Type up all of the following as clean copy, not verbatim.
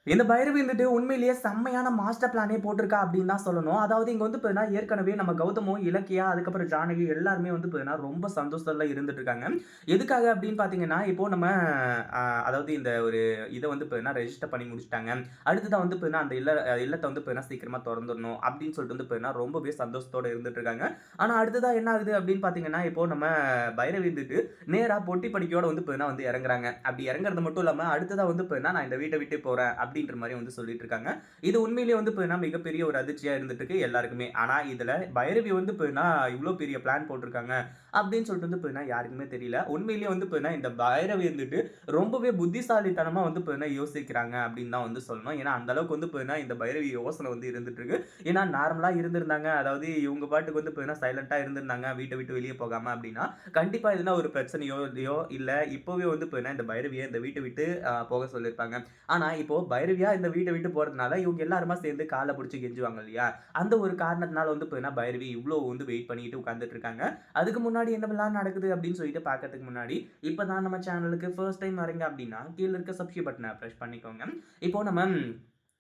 இந்த பைரவி வந்துட்டு உண்மையிலேயே செம்மையான மாஸ்டர் பிளானே போட்டிருக்கா அப்படின்னு தான் சொல்லணும். அதாவது இங்க வந்து பார்த்தீங்கன்னா, ஏற்கனவே நம்ம கௌதமும், இலக்கியா, அதுக்கப்புறம் ஜானகி எல்லாருமே வந்து பார்த்தீங்கன்னா, ரொம்ப சந்தோஷத்துல இருந்துட்டு இருக்காங்க. எதுக்காக அப்படின்னு பார்த்தீங்கன்னா, இப்போ நம்ம அதாவது இந்த ஒரு இத வந்து பார்த்தீங்கன்னா, ரெஜிஸ்டர் பண்ணி முடிச்சுட்டாங்க. அடுத்ததா வந்து பார்த்தீங்கன்னா, அந்த இல்லத்த வந்து பார்த்தீங்கன்னா, சீக்கிரமா தொறந்துரணும் அப்படின்னு சொல்லிட்டு வந்து பார்த்தீங்கன்னா, ரொம்பவே சந்தோஷத்தோட இருந்துட்டு இருக்காங்க. ஆனா அடுத்ததா என்ன ஆகுது அப்படின்னு பார்த்தீங்கன்னா, இப்போ நம்ம பைரவி வந்துட்டு நேரா பொட்டி படிக்கையோட வந்து பார்த்தீங்கன்னா வந்து இறங்குறாங்க. அப்படி இறங்குறது மட்டும் இல்லாம, அடுத்ததா வந்து பார்த்தீங்கன்னா, நான் இந்த வீட்ட விட்டு போறேன் அப்படின்ற மாரி வந்து சொல்லிட்டு இருக்காங்க. இது உண்மையிலேயே வந்து பார்த்தீங்கன்னா, மிகப்பெரிய ஒரு அதிர்ச்சியா இருந்துட்டு இருக்கு எல்லாருக்குமே. ஆனா இதுல பைரவி வந்து பார்த்தீங்கன்னா, இவ்ளோ பெரிய பிளான் போட்டிருக்காங்க அப்படின்னு சொல்லிட்டு வந்து பார்த்தீங்கன்னா, யாருக்குமே தெரியல. உண்மையிலேயே வந்து பார்த்தீங்கன்னா, இந்த பைரவி வந்துட்டு ரொம்பவே புத்திசாலித்தனமா வந்து பார்த்தீங்கன்னா, யோசிக்கிறாங்க அப்படின்னு தான் வந்து சொல்லணும். ஏன்னா, அந்த அளவுக்கு வந்து பார்த்தீங்கன்னா, இந்த பைரவி யோசனை வந்து இருந்துட்டு இருக்கு. ஏன்னா, நார்மலா இருந்திருந்தாங்க. அதாவது இவங்க பாட்டுக்கு வந்து பார்த்தீங்கன்னா, சைலன்ட்டா இருந்திருந்தாங்க. வீட்ட விட்டு வெளிய போகாம அப்படின்னா, கண்டிப்பா எதுனா ஒரு பிரச்சனையோ, இல்ல இப்பவே வந்து பார்த்தீங்கன்னா, இந்த பைரவிய இந்த வீட்ட விட்டு போக சொல்லியிருப்பாங்க. ஆனா, இப்போ பைரவியா இந்த வீட்ட விட்டு போறதுனால, இவங்க எல்லாருமா சேர்ந்து கால புடிச்சு கெஞ்சுவாங்க இல்லையா? அந்த ஒரு காரணத்தினால வந்து பார்த்தீங்கன்னா, பைரவி இவ்ளோ வந்து வெயிட் பண்ணிட்டு உட்கார்ந்துட்டு இருக்காங்க. அதுக்கு முன்னாடி என்னவெல்லாம் நடக்குது அப்படின்னு சொல்லிட்டு பார்க்கறதுக்கு முன்னாடி, இப்ப தான் நம்ம சேனலுக்கு ஃபர்ஸ்ட் டைம் வரீங்க அப்படின்னா, கீழ இருக்க சப்ஸ்கிரைப் பட்டன பிரஸ் பண்ணிக்கோங்க. இப்போ நம்ம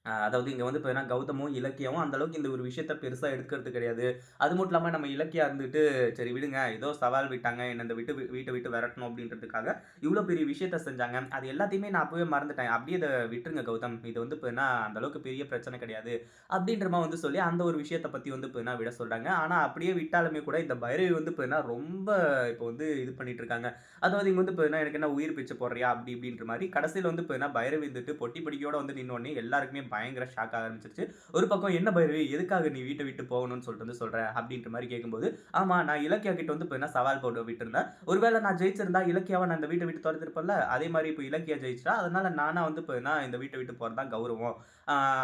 அதாவது இங்க வந்து பார்த்தீங்கன்னா, கௌதமும், இலக்கியாவும் அந்த அளவுக்கு இந்த ஒரு விஷயத்த பெருசா எடுத்துக்கிறது கிடையாது. அது மட்டும் இல்லாம நம்ம இலக்கியா இருந்துட்டு, சரி விடுங்க ஏதோ சவால் விட்டாங்க. என்ன இந்த வீட்ட விட்டு விரட்டணும் அப்படின்றதுக்காக, இவ்ளோ பெரிய விஷயத்த செஞ்சாங்க. அது எல்லாத்தையுமே நான் அப்பவே மறந்துட்டேன். அப்படியே இத விட்டுருங்க கௌதம். இது வந்து பார்த்தீங்கன்னா, அந்த அளவுக்கு பெரிய பிரச்சனை கிடையாது. அப்படின்ற மாரி வந்து சொல்லி, அந்த ஒரு விஷயத்த பத்தி வந்து பார்த்தீங்கன்னா விட சொல்றாங்க. ஆனா அப்படியே விட்டாலுமே கூட இந்த பைரவி வந்து பார்த்தீங்கன்னா, ரொம்ப இப்போ வந்து இது பண்ணிட்டு இருக்காங்க. அதாவது இங்க வந்து பார்த்தீங்கன்னா, எனக்கு என்ன உயிர் பிச்சை போடுறியா? அப்படி இப்படின்ற மாரி. கடைசியில வந்து பார்த்தீங்கன்னா, பைரவி வந்துட்டு பொட்டி படிக்கையோட வந்து நின்ன உடனே எல்லாருக்குமே பயங்கர ஷாக் ஆரம்பிச்சுருச்சு. ஒரு பக்கம் "என்ன பைரவி எதுக்காக நீ வீட்ட விட்டு போகணும்னு சொல்லிட்டு வந்து சொல்ற?" அப்படின்ற மாரி கேட்கும்போது, "ஆமா நான் இலக்கியா கிட்ட வந்து பார்த்தீங்கன்னா சவால் போட்டு விட்டிருந்தேன். ஒருவேள நான் ஜெயிச்சிருந்தா இலக்கியாவ நான் இந்த வீட்ட விட்டு தொரத்திருப்பேன்ல. அதே மாரி இப்ப இலக்கியா ஜெயிச்சுட்டா. அதனால நானா வந்து பார்த்தீங்கன்னா இந்த வீட்ட விட்டு போறது தான் கௌரவம்."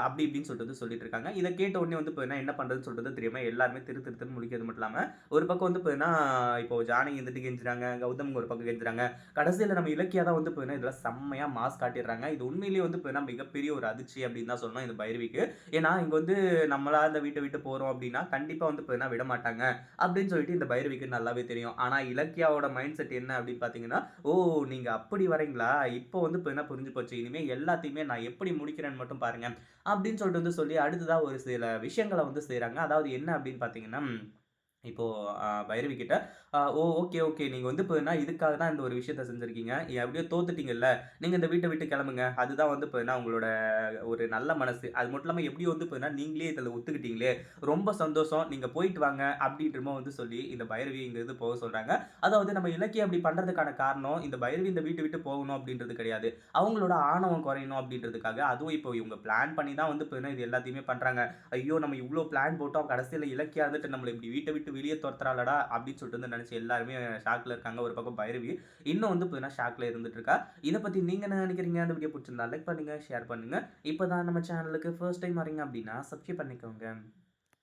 அப்படி இப்படின்னு சொல்லிட்டு வந்து சொல்லிட்டு இருக்காங்க. இத கேட்ட உடனே வந்து பார்த்தீங்கன்னா என்ன பண்றதுன்னு சொல்லிட்டு தெரியாம எல்லாருமே திரு திருன்னு முழிக்கிறது மட்டும் இல்லாம, ஒரு பக்கம் வந்து பார்த்தீங்கன்னா இப்போ ஜானகி வந்துட்டு கெஞ்சுறாங்க. கௌதம் ஒரு பக்கம் கெஞ்சுறாங்க. கடைசியில நம்ம இலக்கியா தான் வந்து பார்த்தீங்கன்னா இதுல செம்மையா மாஸ் காட்டிடுறாங்க. இது உண்மையிலேயே வந்து பார்த்தீங்கன்னா மிகப்பெரிய ஒரு அதிர்ச்சி அப்படின்னு தான் சொல்லணும் இந்த பைரவிக்கு. ஏன்னா, இங்க வந்து நம்மளா இந்த வீட்ட விட்டு போறோம் அப்டின்னா, கண்டிப்பா வந்து பார்த்தீங்கன்னா விடமாட்டாங்க. அப்டின்னு சொல்லிட்டு இந்த பைரவிக்கு நல்லாவே தெரியும். ஆனா, இலக்கியாவோட மைண்ட் செட் என்ன அப்டின்னு பார்த்தீங்கன்னா, "ஓ! நீங்க அப்படி வரீங்களா? இப்போ வந்து பார்த்தீங்கன்னா புரிஞ்சு போச்சு. இனிமே எல்லாத்தையுமே நான் எப்படி முடிக்கிறேன்னு மட்டும் பாருங்க." அப்டின்னு சொல்லிட்டு வந்து சொல்லி அடுத்ததா ஒரு சில விஷயங்கள வந்து செய்றாங்க. அதாவது என்ன அப்டின்னு பார்த்தீங்கன்னா இப்போ பைரவி கிட்ட, ஓகே, ஓகே. நீங்க வந்து பார்த்தீங்கன்னா, இதுக்காக தான் இந்த ஒரு விஷயத்த செஞ்சிருக்கீங்க. எப்படியோ தோத்துட்டீங்கல்ல. நீங்க இந்த வீட்ட விட்டு கெளம்புங்க. அதுதான் வந்து பார்த்தீங்கன்னா, உங்களோட ஒரு நல்ல மனசு. அது மட்டும் இல்லாம எப்படியோ வந்து பார்த்தீங்கன்னா, நீங்களே இதுல ஒத்துக்கிட்டீங்களே! ரொம்ப சந்தோஷம். நீங்க போயிட்டு வாங்க. அப்படின்ற மாரி வந்து சொல்லி, இந்த பைரவிய இங்கருந்து போக சொல்றாங்க. அதாவது நம்ம இலக்கியம் அப்படி பண்றதுக்கான காரணம், இந்த பைரவி இந்த வீட்ட விட்டு போகணும் அப்படின்றது கிடையாது. அவங்களோட ஆணவம் குறையணும் அப்படின்றதுக்காக, அதுவும் இப்போ இவங்க பிளான் பண்ணி தான் வந்து பார்த்தீங்கன்னா, இது எல்லாத்தையுமே பண்றாங்க. ஐயோ! நம்ம இவ்ளோ பிளான் போட்டோம். கடைசியில இலக்கியா இருந்துட்டு நம்மள இப்படி வீட்ட விட்டு வெளிய தொரத்துறாளடா! அப்படின்னு சொல்லிட்டு வந்து நெனச்சு எல்லாருமே ஷாக்ல இருக்காங்க. ஒரு பக்கம் பைரவி இன்னும் வந்து பார்த்தீங்கன்னா, ஷாக்ல இருந்துட்டு இருக்கா. இத பத்தி நீங்க என்ன நெனைக்கிறீங்க? அந்த வீடியோ புடிச்சிருந்தா லைக் பண்ணுங்க, ஷேர் பண்ணுங்க. இப்ப தான் நம்ம சேனலுக்கு ஃபர்ஸ்ட் டைம் வரீங்க அப்படின்னா, சப்ஸ்கிரைப் பண்ணிக்கோங்க.